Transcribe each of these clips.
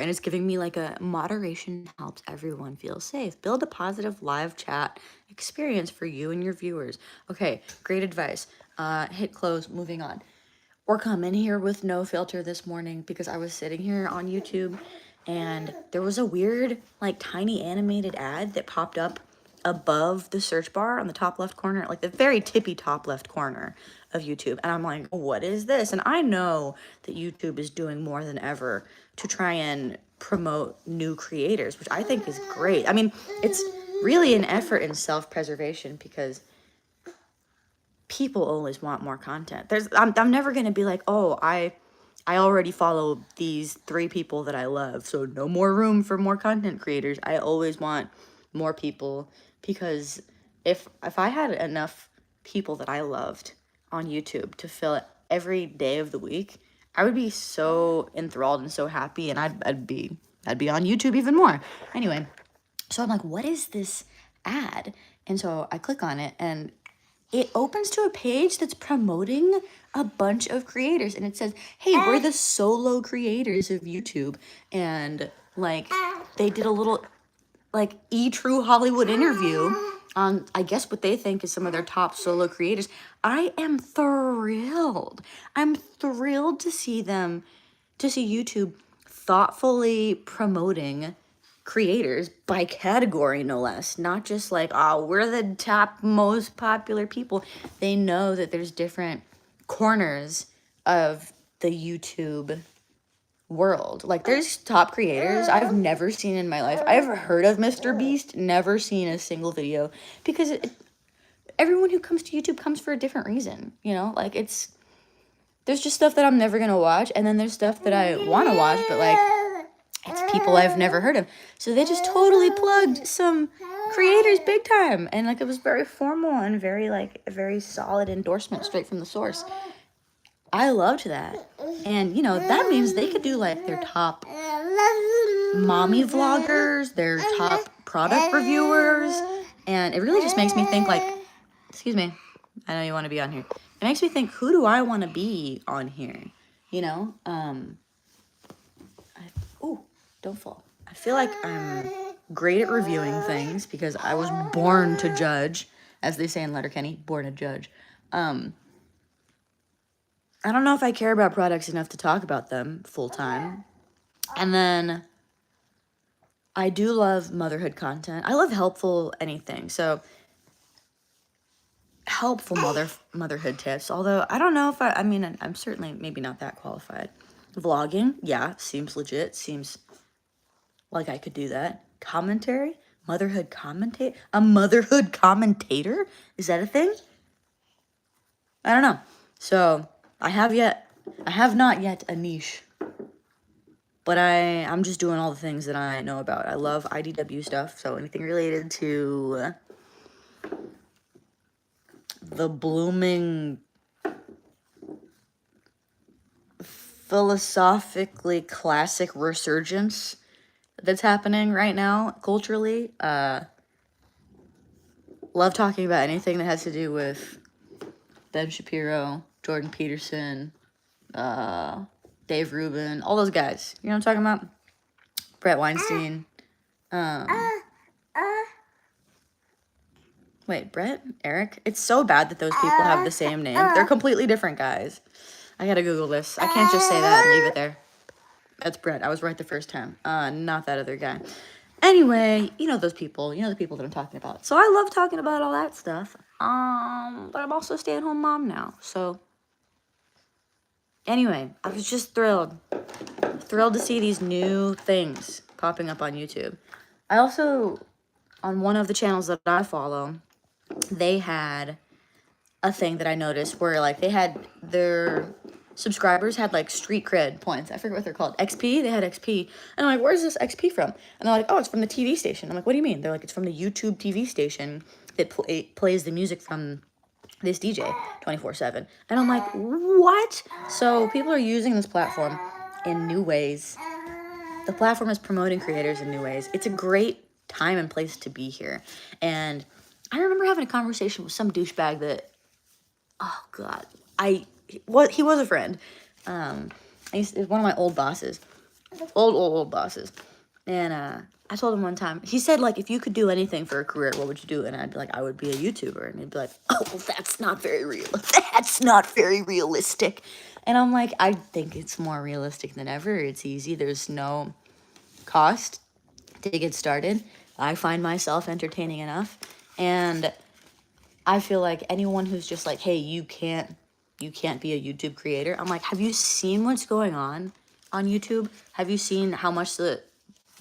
And it's giving me like a moderation helps everyone feel safe. Build a positive live chat experience for you and your viewers. Okay, great advice. Hit close, moving on. Or come in here with no filter this morning because I was sitting here on YouTube and there was a weird, like, tiny animated ad that popped up above the search bar on the top left corner, like the very tippy top left corner of YouTube. And I'm like, what is this? And I know that YouTube is doing more than ever to try and promote new creators, which I think is great. I mean, it's really an effort in self-preservation because people always want more content. I'm never going to be like, oh, I already follow these 3 people that I love, so no more room for more content creators. I always want more people because if I had enough people that I loved on YouTube to fill every day of the week, I would be so enthralled and so happy, and I'd be on YouTube even more. Anyway, so I'm like, what is this ad? And so I click on it and it opens to a page that's promoting a bunch of creators, and it says, hey, we're the solo creators of YouTube. And like they did a little like true Hollywood interview on, I guess, what they think is some of their top solo creators. I am thrilled. I'm thrilled to see YouTube thoughtfully promoting creators by category, no less. Not just like, oh, we're the top most popular people. They know that there's different corners of the YouTube world. Like, there's top creators I've never seen in my life. I've heard of Mr. Beast, never seen a single video, because everyone who comes to YouTube comes for a different reason, you know? Like, there's just stuff that I'm never gonna watch, and then there's stuff that I want to watch, but like, it's people I've never heard of. So they just totally plugged some creators big time, and like, it was very formal and very like a very solid endorsement straight from the source. I loved that. And you know, that means they could do like their top mommy vloggers, their top product reviewers, and it really just makes me think like, excuse me, I know you want to be on here. It makes me think, who do I want to be on here? You know, ooh, don't fall. I feel like I'm great at reviewing things because I was born to judge, as they say in Letterkenny, born to judge. I don't know if I care about products enough to talk about them full time. And then I do love motherhood content. I love helpful anything. So helpful motherhood tips. Although I don't know if I mean, I'm certainly maybe not that qualified. Vlogging, yeah, seems legit. Seems like I could do that. Commentary, a motherhood commentator. Is that a thing? I don't know. So I have not yet a niche, but I'm just doing all the things that I know about. I love IDW stuff, so anything related to the blooming, philosophically classic resurgence that's happening right now culturally. Love talking about anything that has to do with Ben Shapiro, Jordan Peterson, Dave Rubin, all those guys. You know what I'm talking about? Brett Weinstein. Wait, Brett? Eric? It's so bad that those people have the same name. They're completely different guys. I gotta Google this. I can't just say that and leave it there. That's Brett. I was right the first time. Not that other guy. Anyway, you know those people. You know the people that I'm talking about. So I love talking about all that stuff. But I'm also a stay-at-home mom now. So anyway, I was just thrilled to see these new things popping up on YouTube. I also, on one of the channels that I follow, they had a thing that I noticed where like they had their subscribers had like street cred points. I forget what they're called. XP. They had XP. And I'm like, where's this XP from? And they're like, oh, it's from the TV station. I'm like, what do you mean? They're like, it's from the YouTube TV station that plays the music from this DJ 24/7. And I'm like, what? So people are using this platform in new ways. The platform is promoting creators in new ways. It's a great time and place to be here. And I remember having a conversation with some douchebag that, oh God, he was a friend. It was one of my old bosses. Old bosses. And I told him one time, he said, like, if you could do anything for a career, what would you do? And I'd be like, I would be a YouTuber. And he'd be like, oh, well, that's not very real. That's not very realistic. And I'm like, I think it's more realistic than ever. It's easy. There's no cost to get started. I find myself entertaining enough. And I feel like anyone who's just like, hey, you can't be a YouTube creator. I'm like, have you seen what's going on YouTube? Have you seen how much that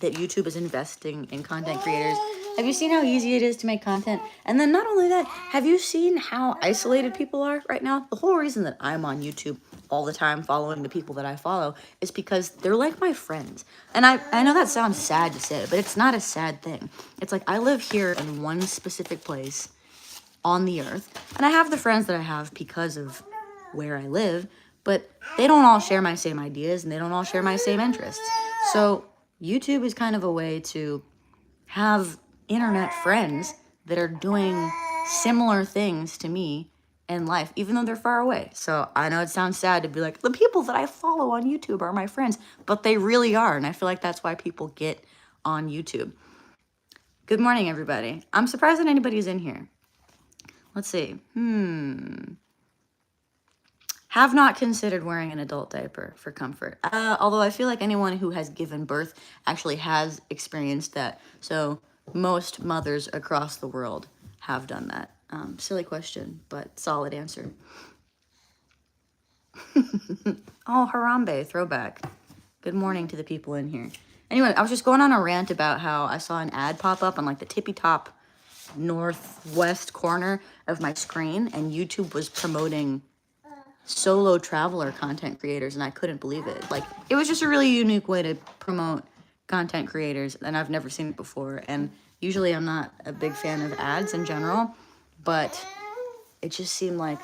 YouTube is investing in content creators? Have you seen how easy it is to make content? And then not only that, have you seen how isolated people are right now? The whole reason that I'm on YouTube all the time following the people that I follow is because they're like my friends. And I know that sounds sad to say, but it's not a sad thing. It's like I live here in one specific place on the earth, and I have the friends that I have because of where I live, but they don't all share my same ideas and they don't all share my same interests. So YouTube is kind of a way to have internet friends that are doing similar things to me in life, even though they're far away. So I know it sounds sad to be like, the people that I follow on YouTube are my friends, but they really are. And I feel like that's why people get on YouTube. Good morning, everybody. I'm surprised that anybody's in here. Let's see. Have not considered wearing an adult diaper for comfort. Although I feel like anyone who has given birth actually has experienced that. So most mothers across the world have done that. Silly question, but solid answer. Oh, Harambe, throwback. Good morning to the people in here. Anyway, I was just going on a rant about how I saw an ad pop up on like the tippy top northwest corner of my screen, and YouTube was promoting solo traveler content creators, and I couldn't believe it. Like, it was just a really unique way to promote content creators, and I've never seen it before. And usually I'm not a big fan of ads in general, but it just seemed like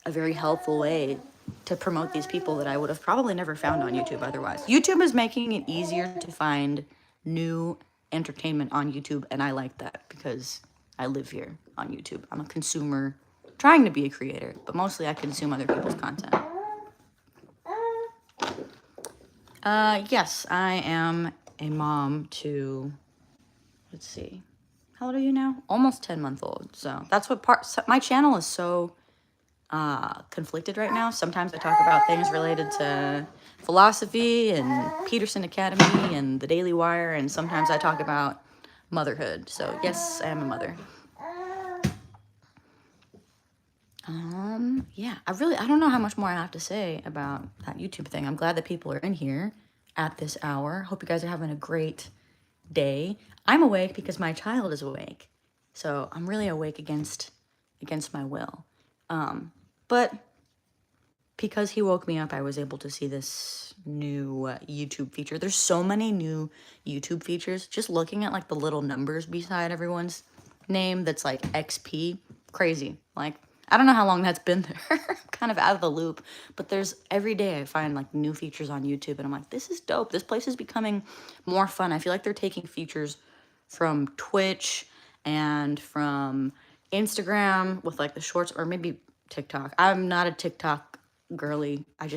a very helpful way to promote these people that I would have probably never found on YouTube otherwise. YouTube is making it easier to find new entertainment on YouTube, and I like that because I live here on YouTube. I'm a consumer trying to be a creator, but mostly I consume other people's content. Yes, I am a mom to, let's see, how old are you now? Almost 10-month-old. So that's what my channel is so conflicted right now. Sometimes I talk about things related to philosophy and Peterson Academy and the Daily Wire, and sometimes I talk about motherhood. So yes, I am a mother. Yeah, I don't know how much more I have to say about that YouTube thing. I'm glad that people are in here at this hour. Hope you guys are having a great day. I'm awake because my child is awake. So I'm really awake against my will. But because he woke me up, I was able to see this new YouTube feature. There's so many new YouTube features. Just looking at like the little numbers beside everyone's name that's like XP, crazy. Like, I don't know how long that's been there. Kind of out of the loop. But there's every day I find like new features on YouTube, and I'm like, this is dope. This place is becoming more fun. I feel like they're taking features from Twitch and from Instagram with like the shorts, or maybe TikTok. I'm not a TikTok girly. I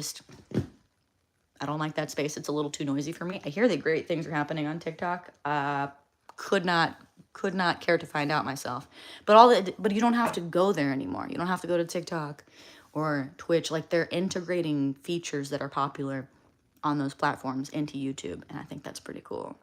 don't like that space. It's a little too noisy for me. I hear that great things are happening on TikTok. Could not care to find out myself. But you don't have to go there anymore. You don't have to go to TikTok or Twitch. Like, they're integrating features that are popular on those platforms into YouTube, and I think that's pretty cool.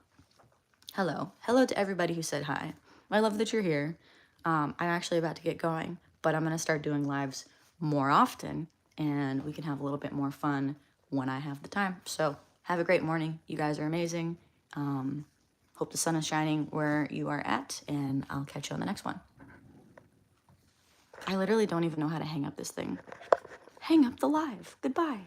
Hello to everybody who said hi. I love that you're here. I'm actually about to get going, but I'm gonna start doing lives more often, and we can have a little bit more fun when I have the time. So have a great morning. You guys are amazing. Hope the sun is shining where you are at, and I'll catch you on the next one. I literally don't even know how to hang up this thing. Hang up the live. Goodbye.